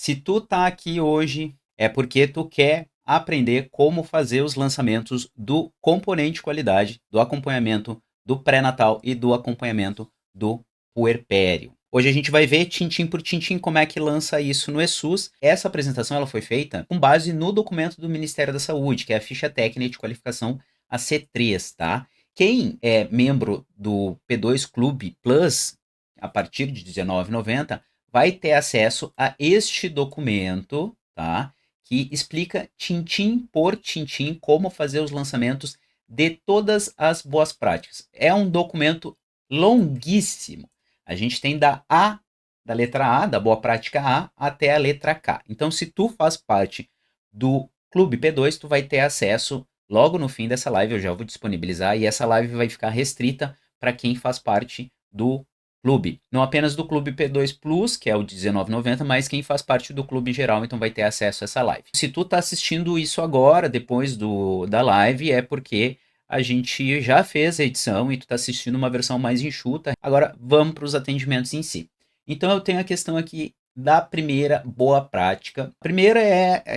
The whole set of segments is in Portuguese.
Se tu tá aqui hoje, é porque tu quer aprender como fazer os lançamentos do componente qualidade, do acompanhamento do pré-natal e do acompanhamento do puerpério. Hoje a gente vai ver tintim por tintim como é que lança isso no ESUS. Essa apresentação ela foi feita com base no documento do Ministério da Saúde, que é a ficha técnica de qualificação a C3, tá? Quem é membro do P2 Clube Plus, a partir de R$19,90, vai ter acesso a este documento, tá? Que explica tintim por tintim como fazer os lançamentos de todas as boas práticas. É um documento longuíssimo. A gente tem da letra A, da boa prática A, até a letra K. Então, se tu faz parte do Clube P2, tu vai ter acesso logo no fim dessa live, eu já vou disponibilizar, e essa live vai ficar restrita para quem faz parte do clube. Não apenas do Clube P2 Plus, que é o R$19,90, mas quem faz parte do clube em geral, então vai ter acesso a essa live. Se tu tá assistindo isso agora, depois da live, é porque a gente já fez a edição e tu tá assistindo uma versão mais enxuta. Agora vamos para os atendimentos em si. Então eu tenho a questão aqui da primeira boa prática. A primeira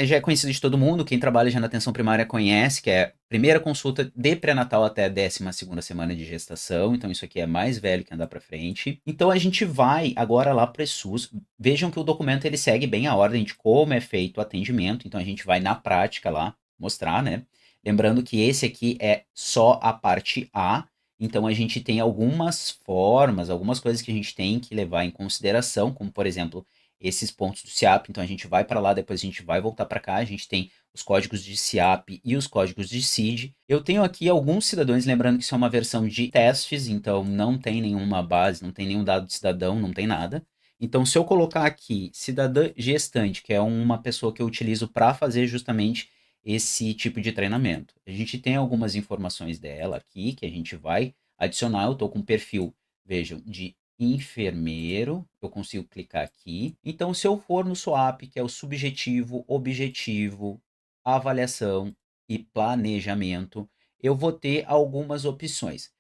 já é conhecida de todo mundo, quem trabalha já na atenção primária conhece, que é primeira consulta de pré-natal até a 12ª semana de gestação, então isso aqui é mais velho que andar para frente. Então a gente vai agora lá para o SUS. Vejam que o documento ele segue bem a ordem de como é feito o atendimento, então a gente vai na prática lá mostrar, né? Lembrando que esse aqui é só a parte A, então a gente tem algumas formas, algumas coisas que a gente tem que levar em consideração, como por exemplo, esses pontos do SIAP, então a gente vai para lá, depois a gente vai voltar para cá, a gente tem os códigos de SIAP e os códigos de CID. Eu tenho aqui alguns cidadãos, lembrando que isso é uma versão de testes, então não tem nenhuma base, não tem nenhum dado de cidadão, não tem nada. Então, se eu colocar aqui cidadã gestante, que é uma pessoa que eu utilizo para fazer justamente esse tipo de treinamento, a gente tem algumas informações dela aqui que a gente vai adicionar. Eu estou com um perfil, vejam, de enfermeiro, eu consigo clicar aqui. Então, se eu for no SWAP, que é o subjetivo, objetivo, avaliação e planejamento, eu vou ter algumas opções.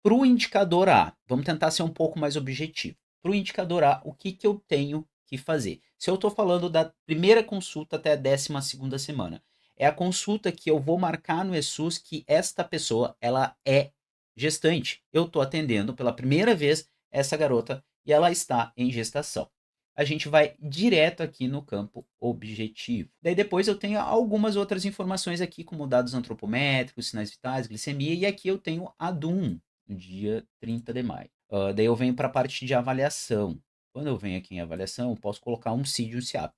Para o indicador A, vamos tentar ser um pouco mais objetivo. Para o indicador A, o que eu tenho que fazer? Se eu estou falando da primeira consulta até a 12ª semana, é a consulta que eu vou marcar no ESUS que esta pessoa ela é gestante. Eu estou atendendo pela primeira vez essa garota e ela está em gestação. A gente vai direto aqui no campo objetivo. Daí depois eu tenho algumas outras informações aqui, como dados antropométricos, sinais vitais, glicemia, e aqui eu tenho a DUM, no dia 30 de maio. Daí eu venho para a parte de avaliação. Quando eu venho aqui em avaliação, eu posso colocar um CID e um SIAP.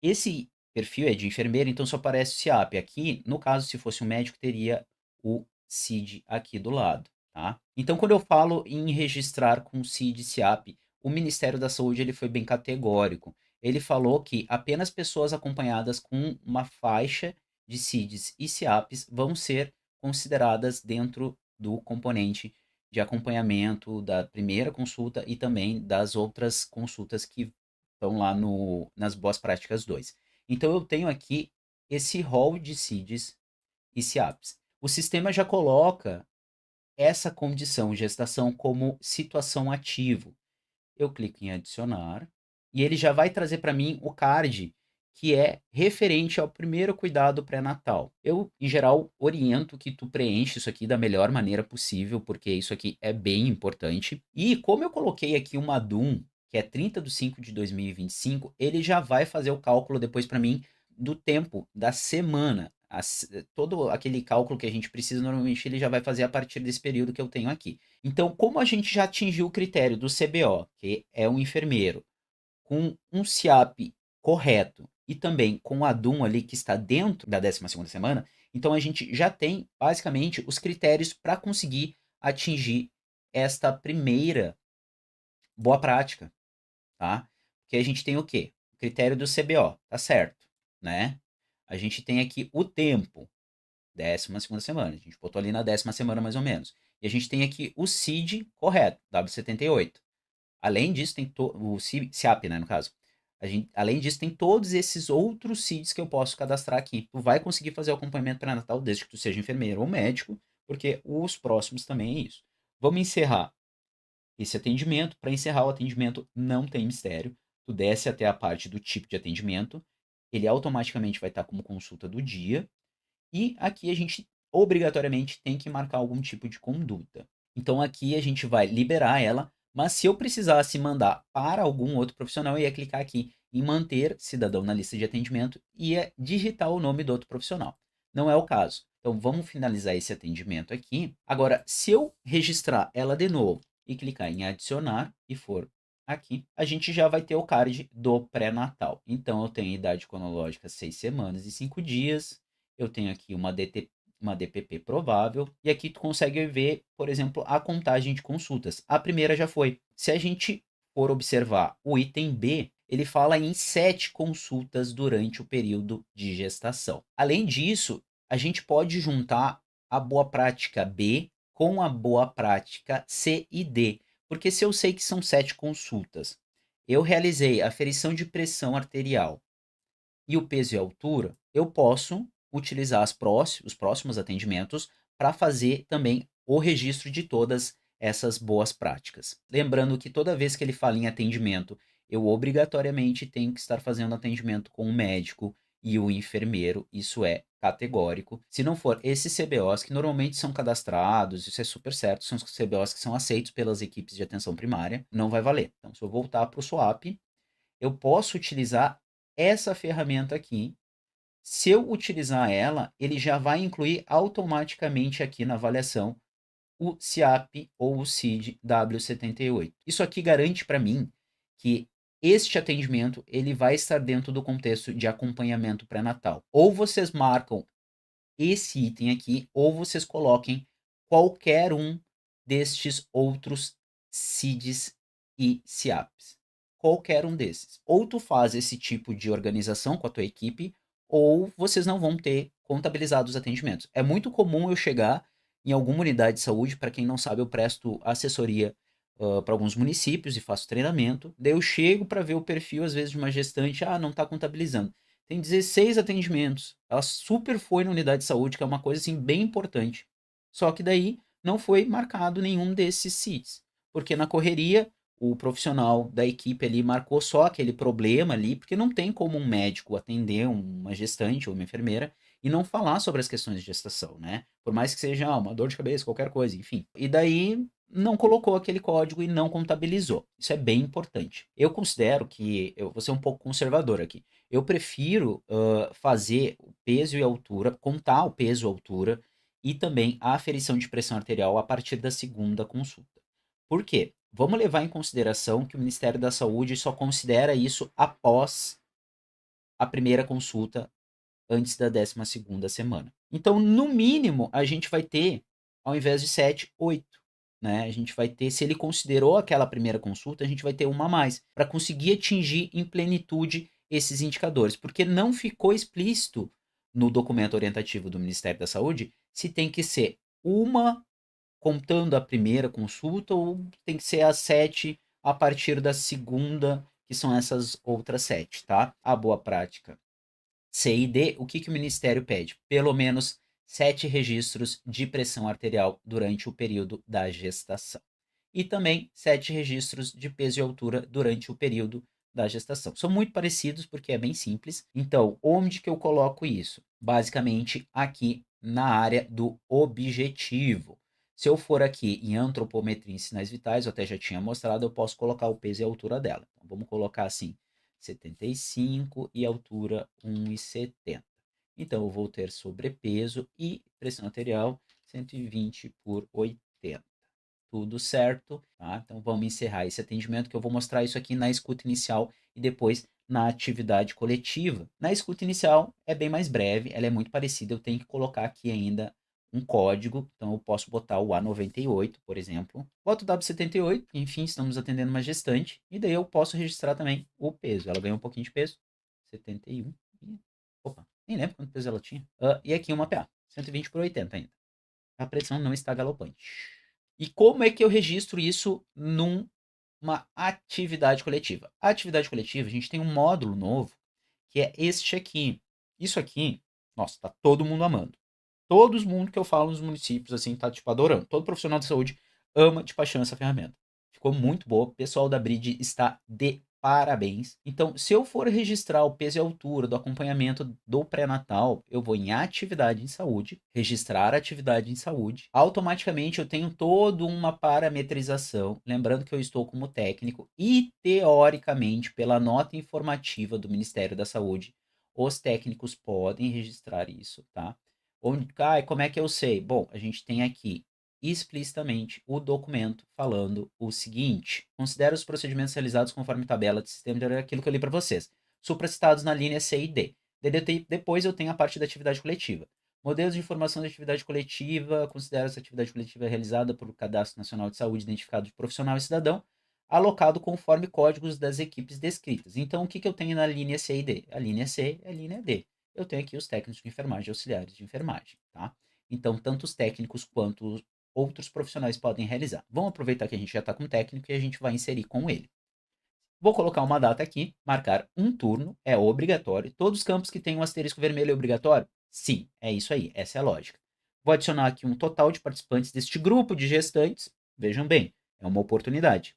Esse perfil é de enfermeira, então só aparece o SIAP. Aqui, no caso, se fosse um médico, teria o CID aqui do lado, tá? Então, quando eu falo em registrar com CID e SIAP, o Ministério da Saúde ele foi bem categórico. Ele falou que apenas pessoas acompanhadas com uma faixa de CIDs e SIAPs vão ser consideradas dentro do componente de acompanhamento da primeira consulta e também das outras consultas que estão lá nas Boas Práticas 2. Então eu tenho aqui esse rol de CIDs e SIAPs. O sistema já coloca essa condição gestação como situação ativo. Eu clico em adicionar e ele já vai trazer para mim o card que é referente ao primeiro cuidado pré-natal. Eu, em geral, oriento que tu preenche isso aqui da melhor maneira possível, porque isso aqui é bem importante. E como eu coloquei aqui uma DUM, que é 30/5/2025, ele já vai fazer o cálculo depois para mim do tempo da semana. Todo aquele cálculo que a gente precisa, normalmente ele já vai fazer a partir desse período que eu tenho aqui. Então, como a gente já atingiu o critério do CBO, que é um enfermeiro, com um SIAP correto e também com a DUM ali que está dentro da 12ª semana, então a gente já tem basicamente os critérios para conseguir atingir esta primeira boa prática, tá? Porque a gente tem o quê? O critério do CBO, tá certo, né? A gente tem aqui o tempo, 12ª semana. A gente botou ali na 10ª semana mais ou menos. E a gente tem aqui o CID correto, W78. Além disso, tem o SIAP, né, no caso. Além disso, tem todos esses outros CIDs que eu posso cadastrar aqui. Tu vai conseguir fazer o acompanhamento pré-natal desde que tu seja enfermeiro ou médico, porque os próximos também é isso. Vamos encerrar esse atendimento. Para encerrar o atendimento, não tem mistério. tu desce até a parte do tipo de atendimento, ele automaticamente vai estar como consulta do dia, e aqui a gente obrigatoriamente tem que marcar algum tipo de conduta. Então aqui a gente vai liberar ela, mas se eu precisasse mandar para algum outro profissional, eu ia clicar aqui em manter cidadão na lista de atendimento e ia digitar o nome do outro profissional. Não é o caso. Então vamos finalizar esse atendimento aqui. Agora, se eu registrar ela de novo e clicar em adicionar e for aqui, a gente já vai ter o card do pré-natal. Então eu tenho idade cronológica 6 semanas e 5 dias, eu tenho aqui uma DPP provável, e aqui tu consegue ver, por exemplo, a contagem de consultas. A primeira já foi. Se a gente for observar o item B, ele fala em 7 consultas durante o período de gestação. Além disso, a gente pode juntar a boa prática B com a boa prática C e D, porque se eu sei que são 7 consultas, eu realizei a aferição de pressão arterial e o peso e a altura, eu posso utilizar os próximos atendimentos para fazer também o registro de todas essas boas práticas. Lembrando que toda vez que ele fala em atendimento, eu obrigatoriamente tenho que estar fazendo atendimento com o médico e o enfermeiro, isso é categórico. Se não for esses CBOs, que normalmente são cadastrados, isso é super certo, são os CBOs que são aceitos pelas equipes de atenção primária, não vai valer. Então, se eu voltar para o SWAP, eu posso utilizar essa ferramenta aqui. Se eu utilizar ela, ele já vai incluir automaticamente aqui na avaliação o CIAP ou o CID W78. Isso aqui garante para mim que este atendimento ele vai estar dentro do contexto de acompanhamento pré-natal. Ou vocês marcam esse item aqui, ou vocês coloquem qualquer um destes outros CIDs e CIAPs. Qualquer um desses. Ou tu faz esse tipo de organização com a tua equipe, ou vocês não vão ter contabilizados os atendimentos. É muito comum eu chegar em alguma unidade de saúde, para quem não sabe, eu presto assessoria para alguns municípios e faço treinamento. Daí eu chego para ver o perfil, às vezes, de uma gestante, não está contabilizando. Tem 16 atendimentos. Ela super foi na unidade de saúde, que é uma coisa assim bem importante. Só que daí não foi marcado nenhum desses CIDs. Porque na correria, o profissional da equipe ali marcou só aquele problema ali, porque não tem como um médico atender uma gestante ou uma enfermeira e não falar sobre as questões de gestação, né? Por mais que seja uma dor de cabeça, qualquer coisa, enfim. E daí não colocou aquele código e não contabilizou. Isso é bem importante. Eu considero que, eu vou ser um pouco conservador aqui, eu prefiro fazer o peso e a altura, contar o peso e a altura e também a aferição de pressão arterial a partir da segunda consulta. Por quê? Vamos levar em consideração que o Ministério da Saúde só considera isso após a primeira consulta, antes da 12ª semana. Então, no mínimo, a gente vai ter, ao invés de 7, 8. Né? A gente vai ter, se ele considerou aquela primeira consulta, a gente vai ter uma a mais, para conseguir atingir em plenitude esses indicadores, porque não ficou explícito no documento orientativo do Ministério da Saúde se tem que ser uma contando a primeira consulta ou tem que ser as 7 a partir da segunda, que são essas outras 7, tá? A boa prática C e D, o que o Ministério pede? Pelo menos 7 registros de pressão arterial durante o período da gestação. E também 7 registros de peso e altura durante o período da gestação. São muito parecidos porque é bem simples. Então, onde que eu coloco isso? Basicamente aqui na área do objetivo. Se eu for aqui em antropometria em sinais vitais, eu até já tinha mostrado, eu posso colocar o peso e a altura dela. Então, vamos colocar assim, 75 e altura 1,70. Então, eu vou ter sobrepeso e pressão arterial 120 por 80. Tudo certo, tá? Então, vamos encerrar esse atendimento, que eu vou mostrar isso aqui na escuta inicial e depois na atividade coletiva. Na escuta inicial é bem mais breve, ela é muito parecida, eu tenho que colocar aqui ainda um código, então eu posso botar o A98, por exemplo. Boto o W78, enfim, estamos atendendo uma gestante, e daí eu posso registrar também o peso. Ela ganhou um pouquinho de peso, 71, e, opa, nem lembro quanto peso ela tinha. E aqui uma PA, 120 por 80 ainda. A pressão não está galopante. E como é que eu registro isso numa atividade coletiva? A atividade coletiva, a gente tem um módulo novo, que é este aqui. Isso aqui, nossa, tá todo mundo amando. Todo mundo que eu falo nos municípios, assim, tá, tipo, adorando. Todo profissional de saúde ama de paixão essa ferramenta. Ficou muito boa. O pessoal da Brid está de parabéns. Então, se eu for registrar o peso e altura do acompanhamento do pré-natal, eu vou em atividade em saúde, registrar atividade em saúde. Automaticamente eu tenho toda uma parametrização, lembrando que eu estou como técnico e, teoricamente, pela nota informativa do Ministério da Saúde, os técnicos podem registrar isso, tá? Onde, como é que eu sei? Bom, a gente tem aqui explicitamente o documento falando o seguinte: considera os procedimentos realizados conforme tabela de sistema de aquilo que eu li para vocês, supracitados na linha C e D. Depois eu tenho a parte da atividade coletiva. Modelos de informação da atividade coletiva, considera essa atividade coletiva realizada por Cadastro Nacional de Saúde, identificado de profissional e cidadão, alocado conforme códigos das equipes descritas. Então, o que, que eu tenho na linha C e D? A linha C e a linha D. Eu tenho aqui os técnicos de enfermagem e auxiliares de enfermagem, tá? Então, tanto os técnicos quanto outros profissionais podem realizar. Vamos aproveitar que a gente já está com o técnico e a gente vai inserir com ele. Vou colocar uma data aqui, marcar um turno, é obrigatório. Todos os campos que têm um asterisco vermelho é obrigatório? Sim, é isso aí, essa é a lógica. Vou adicionar aqui um total de participantes deste grupo de gestantes. Vejam bem, é uma oportunidade.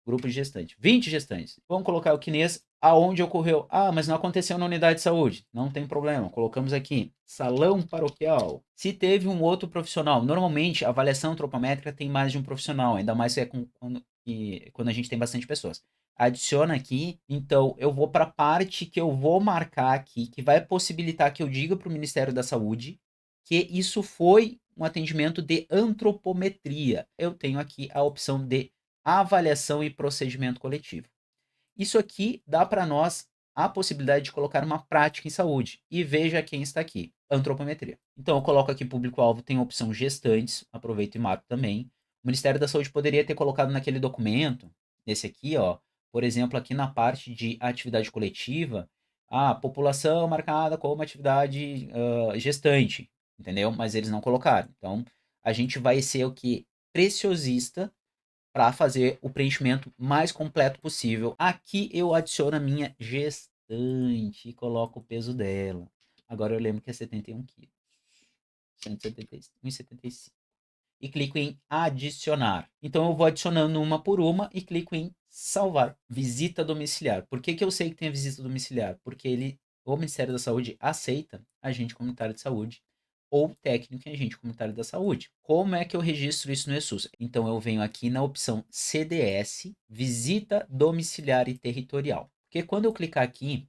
Grupo de gestantes, 20 gestantes. Vamos colocar o Kinês aonde ocorreu. Ah, mas não aconteceu na unidade de saúde. Não tem problema, colocamos aqui. Salão paroquial. Se teve um outro profissional, normalmente a avaliação antropométrica tem mais de um profissional, ainda mais quando a gente tem bastante pessoas. Adiciona aqui, então eu vou para a parte que eu vou marcar aqui, que vai possibilitar que eu diga para o Ministério da Saúde que isso foi um atendimento de antropometria. Eu tenho aqui a opção de avaliação e procedimento coletivo. Isso aqui dá para nós a possibilidade de colocar uma prática em saúde. E veja quem está aqui, antropometria. Então eu coloco aqui público-alvo, tem a opção gestantes, aproveito e marco também. O Ministério da Saúde poderia ter colocado naquele documento, nesse aqui, ó, por exemplo, aqui na parte de atividade coletiva, a população marcada como atividade gestante, entendeu? Mas eles não colocaram. Então a gente vai ser o que? Preciosista para fazer o preenchimento mais completo possível. Aqui eu adiciono a minha gestante e coloco o peso dela. Agora eu lembro que é 71 quilos. 1,75. E clico em adicionar. Então eu vou adicionando uma por uma e clico em salvar. Visita domiciliar. Por que, que eu sei que tem a visita domiciliar? Porque o Ministério da Saúde aceita agente comunitário de saúde ou técnico em agente comunitário da saúde. Como é que eu registro isso no ESUS? Então eu venho aqui na opção CDS, visita domiciliar e territorial. Porque quando eu clicar aqui,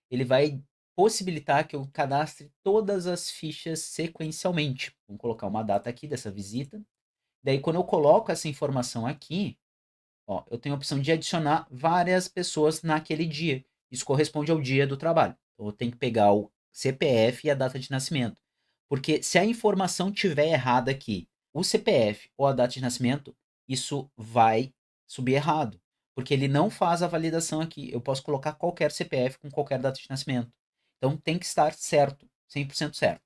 ele vai possibilitar que eu cadastre todas as fichas sequencialmente. Vamos colocar uma data aqui dessa visita. Daí, quando eu coloco essa informação aqui, ó, eu tenho a opção de adicionar várias pessoas naquele dia. Isso corresponde ao dia do trabalho. Então, eu tenho que pegar o CPF e a data de nascimento. Porque se a informação tiver errada aqui, o CPF ou a data de nascimento, isso vai subir errado. Porque ele não faz a validação aqui. Eu posso colocar qualquer CPF com qualquer data de nascimento. Então tem que estar certo, 100% certo.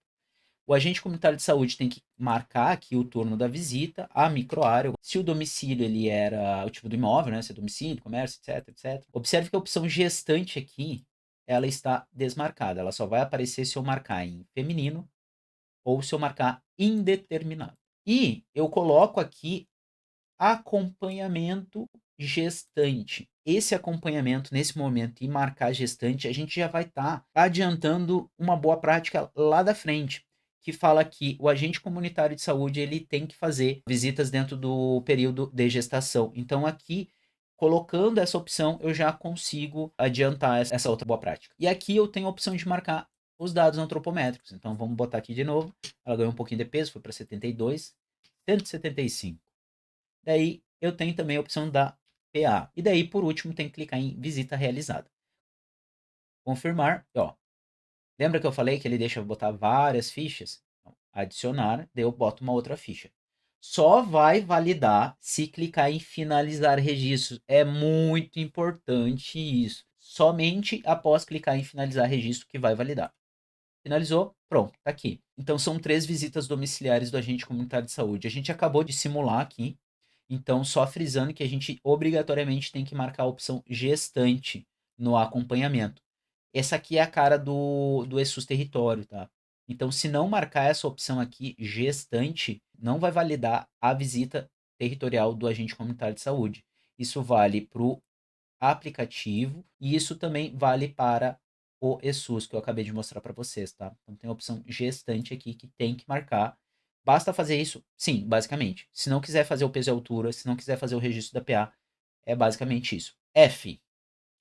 O agente comunitário de saúde tem que marcar aqui o turno da visita, a microárea, se o domicílio ele era o tipo do imóvel, né, se é domicílio, comércio, etc, etc. Observe que a opção gestante aqui, ela está desmarcada, ela só vai aparecer se eu marcar em feminino ou se eu marcar indeterminado. E eu coloco aqui acompanhamento gestante. Esse acompanhamento nesse momento e marcar gestante, a gente já vai estar adiantando uma boa prática lá da frente, que fala que o agente comunitário de saúde ele tem que fazer visitas dentro do período de gestação. Então aqui colocando essa opção, eu já consigo adiantar essa outra boa prática. E aqui eu tenho a opção de marcar os dados antropométricos. Então vamos botar aqui de novo. Ela ganhou um pouquinho de peso, foi para 72, 175. Daí eu tenho também a opção da PA. E daí, por último, tem que clicar em visita realizada. Confirmar, ó. Lembra que eu falei que ele deixa eu botar várias fichas? Então, adicionar, daí eu boto uma outra ficha. Só vai validar se clicar em finalizar registro. É muito importante isso. Somente após clicar em finalizar registro que vai validar. Finalizou, pronto, tá aqui. Então são 3 visitas domiciliares do agente comunitário de saúde. A gente acabou de simular aqui. Então, só frisando que a gente obrigatoriamente tem que marcar a opção gestante no acompanhamento. Essa aqui é a cara do ESUS território, tá? Então, se não marcar essa opção aqui, gestante, não vai validar a visita territorial do agente comunitário de saúde. Isso vale para o aplicativo, e isso também vale para o ESUS, que eu acabei de mostrar para vocês, tá? Então tem a opção gestante aqui que tem que marcar. Basta fazer isso? Sim, basicamente. Se não quiser fazer o peso e altura, se não quiser fazer o registro da PA, é basicamente isso. F.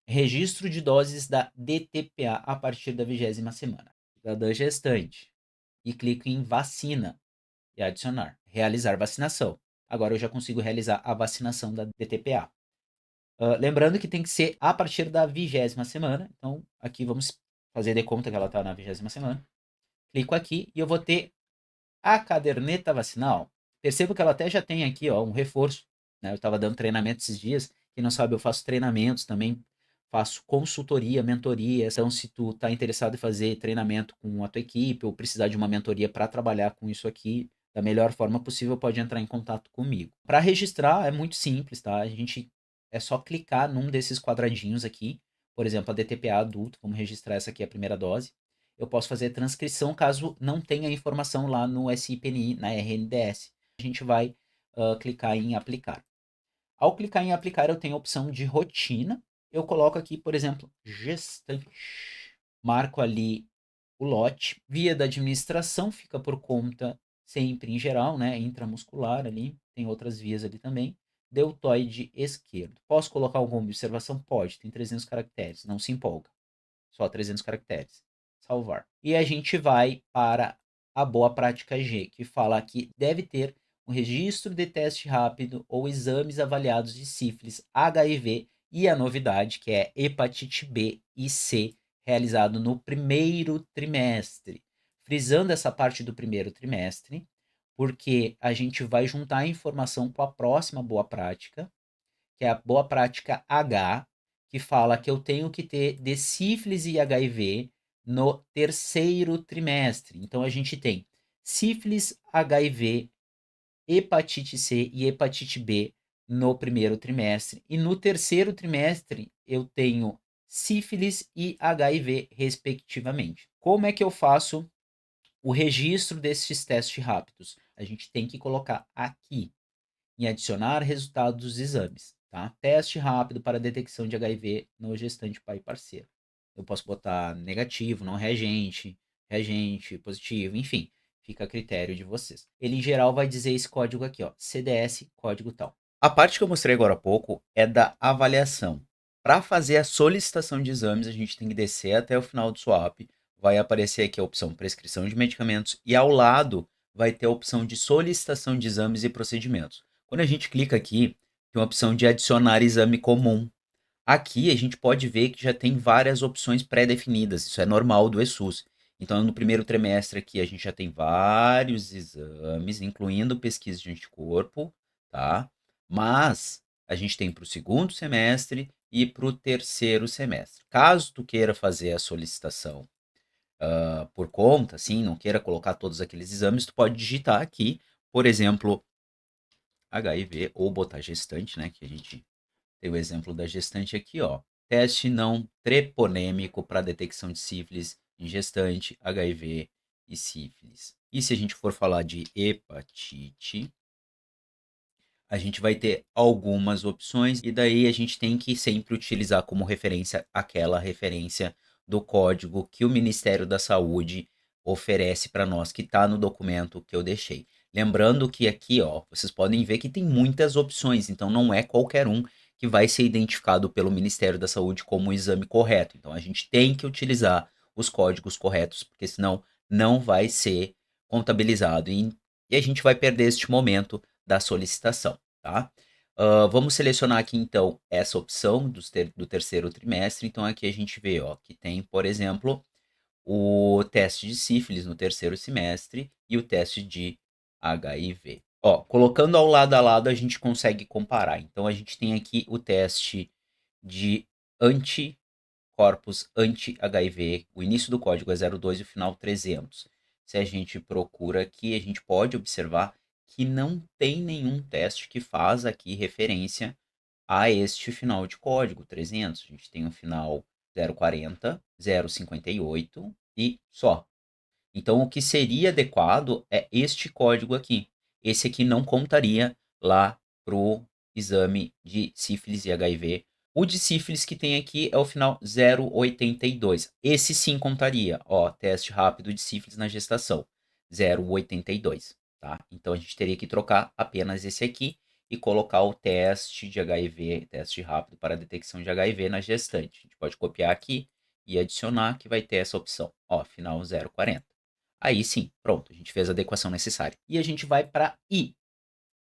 Registro de doses da DTPA a partir da 20ª semana. Cidadã gestante. E clico em vacina e adicionar. Realizar vacinação. Agora eu já consigo realizar a vacinação da DTPA. Lembrando que tem que ser a partir da 20ª semana. Então, aqui vamos fazer de conta que ela está na 20ª semana. Clico aqui e eu vou ter a caderneta vacinal. Percebo que ela até já tem aqui ó, um reforço. Né? Eu estava dando treinamento esses dias. Quem não sabe, eu faço treinamentos também. Faço consultoria, mentoria. Então, se tu está interessado em fazer treinamento com a tua equipe ou precisar de uma mentoria para trabalhar com isso aqui da melhor forma possível, pode entrar em contato comigo. Para registrar é muito simples, tá? A gente é só clicar num desses quadradinhos aqui. Por exemplo, a DTPA adulto, vamos registrar essa aqui, a primeira dose. Eu posso fazer transcrição caso não tenha informação lá no SIPNI, na RNDS. A gente vai clicar em aplicar. Ao clicar em aplicar, eu tenho a opção de rotina. Eu coloco aqui, por exemplo, gestante. Marco ali o lote. Via da administração fica por conta sempre em geral, né? Intramuscular ali. Tem outras vias ali também. Deltoide esquerdo. Posso colocar alguma observação? Pode. Tem 300 caracteres. Não se empolga. Só 300 caracteres. Salvar. E a gente vai para a boa prática G, que fala que deve ter um registro de teste rápido ou exames avaliados de sífilis, HIV e a novidade, que é hepatite B e C, realizado no primeiro trimestre. Frisando essa parte do primeiro trimestre, porque a gente vai juntar a informação com a próxima boa prática, que é a boa prática H, que fala que eu tenho que ter de sífilis e HIV no terceiro trimestre. Então a gente tem sífilis, HIV, hepatite C e hepatite B no primeiro trimestre. E no terceiro trimestre eu tenho sífilis e HIV, respectivamente. Como é que eu faço o registro desses testes rápidos? A gente tem que colocar aqui em adicionar resultados dos exames, tá? Teste rápido para detecção de HIV no gestante pai parceiro. Eu posso botar negativo, não reagente, reagente, positivo, enfim, fica a critério de vocês. Ele em geral vai dizer esse código aqui, ó, CDS, código tal. A parte que eu mostrei agora há pouco é da avaliação. Para fazer a solicitação de exames, a gente tem que descer até o final do swap. Vai aparecer aqui a opção prescrição de medicamentos e ao lado vai ter a opção de solicitação de exames e procedimentos. Quando a gente clica aqui, tem a opção de adicionar exame comum. Aqui a gente pode ver que já tem várias opções pré-definidas, isso é normal do ESUS. Então, no primeiro trimestre aqui, a gente já tem vários exames, incluindo pesquisa de anticorpo, tá? Mas a gente tem para o segundo semestre e para o terceiro semestre. Caso tu queira fazer a solicitação por conta, assim, não queira colocar todos aqueles exames, tu pode digitar aqui, por exemplo, HIV ou botar gestante, né? Que a gente tem o exemplo da gestante aqui, ó. Teste não treponêmico para detecção de sífilis em gestante, HIV e sífilis. E se a gente for falar de hepatite, a gente vai ter algumas opções e daí a gente tem que sempre utilizar como referência aquela referência do código que o Ministério da Saúde oferece para nós, que está no documento que eu deixei. Lembrando que aqui, ó, vocês podem ver que tem muitas opções, então não é qualquer um que vai ser identificado pelo Ministério da Saúde como o exame correto. Então a gente tem que utilizar os códigos corretos, porque senão não vai ser contabilizado e a gente vai perder este momento da solicitação, tá? Vamos selecionar aqui então essa opção do terceiro trimestre. Então aqui a gente vê ó, que tem, por exemplo, o teste de sífilis no terceiro semestre e o teste de HIV. Ó, colocando ao lado a lado a gente consegue comparar. Então a gente tem aqui o teste de anticorpos anti-HIV. O início do código é 02 e o final 300. Se a gente procura aqui, a gente pode observar que não tem nenhum teste que faz aqui referência a este final de código 300. A gente tem um final 040, 058 e só. Então, o que seria adequado é este código aqui. Esse aqui não contaria lá pro exame de sífilis e HIV O de sífilis que tem aqui é o final 082. Esse sim contaria, ó, teste rápido de sífilis na gestação, 082, tá? Então a gente teria que trocar apenas esse aqui e colocar o teste de HIV, teste rápido para detecção de HIV na gestante. A gente pode copiar aqui e adicionar que vai ter essa opção, ó, final 040. Aí sim, pronto, a gente fez a adequação necessária. E a gente vai para I.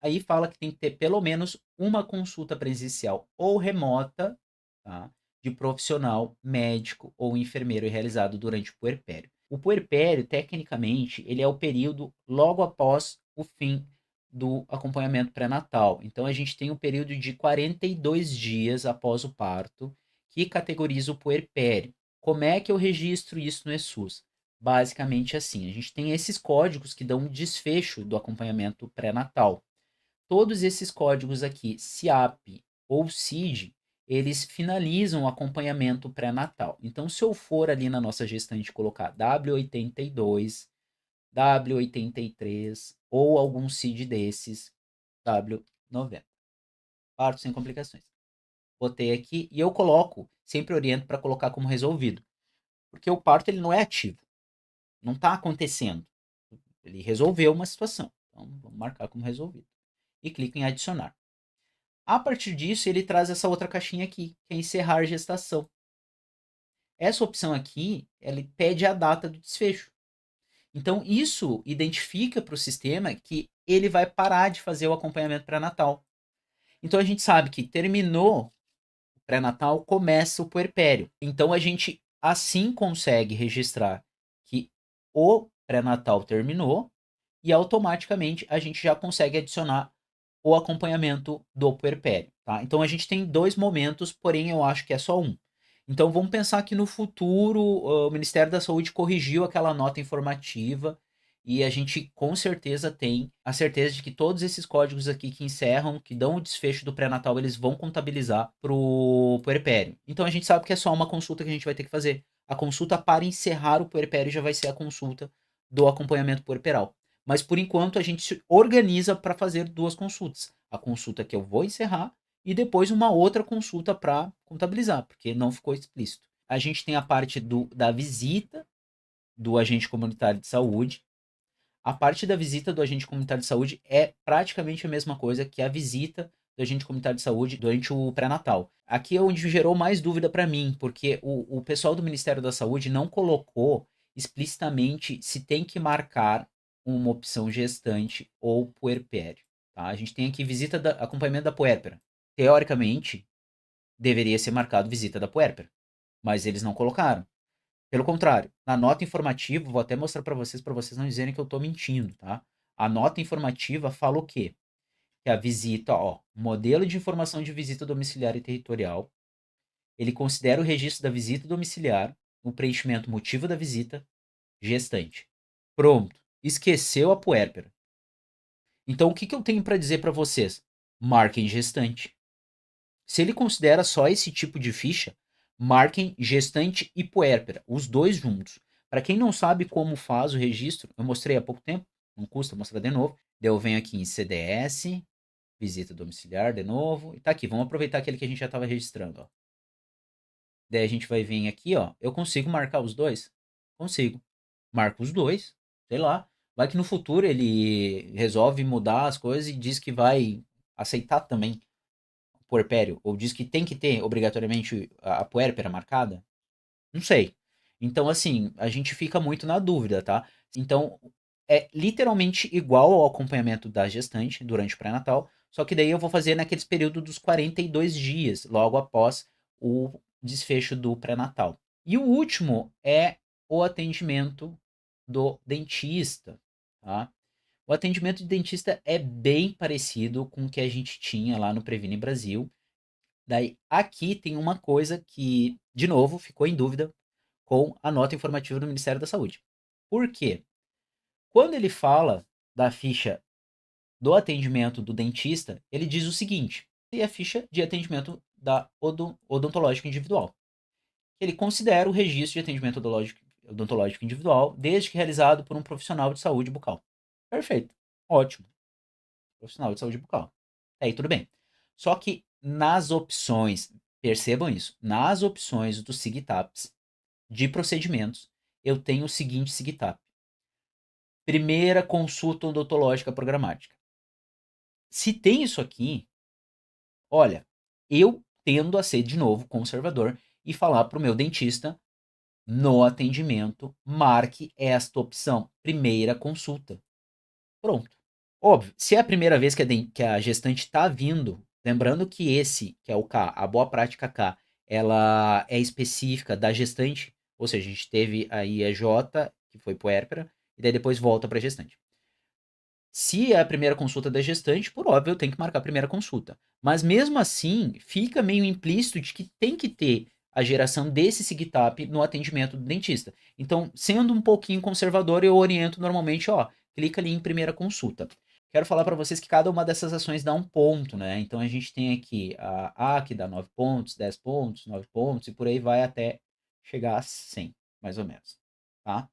Aí fala que tem que ter pelo menos uma consulta presencial ou remota, tá? De profissional, médico ou enfermeiro realizado durante o puerpério. O puerpério, tecnicamente, ele é o período logo após o fim do acompanhamento pré-natal. Então, a gente tem um período de 42 dias após o parto que categoriza o puerpério. Como é que eu registro isso no ESUS? Basicamente assim, a gente tem esses códigos que dão um desfecho do acompanhamento pré-natal. Todos esses códigos aqui, SIAP ou CID, eles finalizam o acompanhamento pré-natal. Então, se eu for ali na nossa gestante colocar W82, W83 ou algum CID desses, W90. Parto sem complicações. Botei aqui e eu coloco, sempre oriento para colocar como resolvido. Porque o parto ele não é ativo, não está acontecendo. Ele resolveu uma situação. Então, vamos marcar como resolvido. E clico em adicionar. A partir disso, ele traz essa outra caixinha aqui, que é encerrar gestação. Essa opção aqui, ele pede a data do desfecho. Então, isso identifica para o sistema que ele vai parar de fazer o acompanhamento pré-natal. Então, a gente sabe que terminou o pré-natal, começa o puerpério. Então, a gente assim consegue registrar que o pré-natal terminou e automaticamente a gente já consegue adicionar o acompanhamento do puerpério, tá? Então a gente tem dois momentos, porém eu acho que é só um. Então vamos pensar que no futuro o Ministério da Saúde corrigiu aquela nota informativa e a gente com certeza tem a certeza de que todos esses códigos aqui que encerram, que dão o desfecho do pré-natal, eles vão contabilizar pro puerpério. Então a gente sabe que é só uma consulta que a gente vai ter que fazer. A consulta para encerrar o puerpério já vai ser a consulta do acompanhamento puerperal. Mas por enquanto a gente se organiza para fazer duas consultas. A consulta que eu vou encerrar e depois uma outra consulta para contabilizar, porque não ficou explícito. A gente tem a parte da visita do agente comunitário de saúde. A parte da visita do agente comunitário de saúde é praticamente a mesma coisa que a visita do agente comunitário de saúde durante o pré-natal. Aqui é onde gerou mais dúvida para mim, porque o pessoal do Ministério da Saúde não colocou explicitamente se tem que marcar uma opção gestante ou puerpério. Tá? A gente tem aqui acompanhamento da puérpera. Teoricamente, deveria ser marcado visita da puérpera, mas eles não colocaram. Pelo contrário, na nota informativa, vou até mostrar para vocês não dizerem que eu estou mentindo, tá? A nota informativa fala o quê? Que a visita, ó, modelo de informação de visita domiciliar e territorial, ele considera o registro da visita domiciliar, o preenchimento motivo da visita, gestante. Pronto. Esqueceu a puérpera. Então, o que, que eu tenho para dizer para vocês? Marquem gestante. Se ele considera só esse tipo de ficha, marquem gestante e puérpera, os dois juntos. Para quem não sabe como faz o registro, eu mostrei há pouco tempo, não custa mostrar de novo. Daí eu venho aqui em CDS, visita domiciliar de novo, e tá aqui, vamos aproveitar aquele que a gente já estava registrando, ó. Daí a gente vai vir aqui, ó, eu consigo marcar os dois? Consigo. Marco os dois, sei lá. Vai que no futuro ele resolve mudar as coisas e diz que vai aceitar também puerpério, ou diz que tem que ter obrigatoriamente a puérpera marcada? Não sei. Então, assim, a gente fica muito na dúvida, tá? Então, é literalmente igual ao acompanhamento da gestante durante o pré-natal, só que daí eu vou fazer naqueles períodos dos 42 dias, logo após o desfecho do pré-natal. E o último é o atendimento do dentista, tá? O atendimento de dentista é bem parecido com o que a gente tinha lá no Previne Brasil. Daí, aqui tem uma coisa que, de novo, ficou em dúvida com a nota informativa do Ministério da Saúde. Por quê? Quando ele fala da ficha do atendimento do dentista, ele diz o seguinte: e a ficha de atendimento da odontológica individual. Ele considera o registro de atendimento odontológico individual, desde que realizado por um profissional de saúde bucal. Perfeito. Ótimo. Profissional de saúde bucal. Aí tudo bem. Só que nas opções Percebam isso. Nas opções do SIGTAPs de procedimentos, eu tenho o seguinte SIGTAP. Primeira consulta odontológica programática. Se tem isso aqui, olha, eu tendo a ser de novo conservador e falar para o meu dentista no atendimento, marque esta opção, primeira consulta. Pronto. Óbvio, se é a primeira vez que a gestante está vindo, lembrando que esse, que é o K, a boa prática K, ela é específica da gestante, ou seja, a gente teve aí a J, que foi puérpera, e daí depois volta para a gestante. Se é a primeira consulta da gestante, por óbvio, eu tenho que marcar a primeira consulta. Mas mesmo assim, fica meio implícito de que tem que ter a geração desse SIGTAP no atendimento do dentista. Então, sendo um pouquinho conservador, eu oriento normalmente, ó, clica ali em primeira consulta. Quero falar para vocês que cada uma dessas ações dá um ponto, né? Então a gente tem aqui a A que dá 9 pontos, 10 pontos, 9 pontos e por aí vai até chegar a 100, mais ou menos, tá?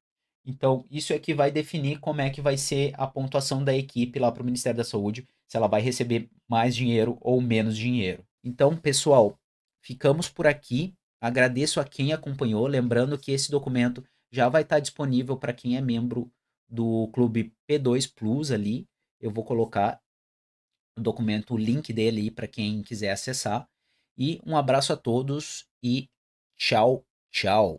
Então, isso é que vai definir como é que vai ser a pontuação da equipe lá para o Ministério da Saúde, se ela vai receber mais dinheiro ou menos dinheiro. Então, pessoal, ficamos por aqui. Agradeço a quem acompanhou. Lembrando que esse documento já vai estar disponível para quem é membro do Clube P2 Plus ali. Eu vou colocar o documento, o link dele aí para quem quiser acessar. E um abraço a todos e tchau, tchau.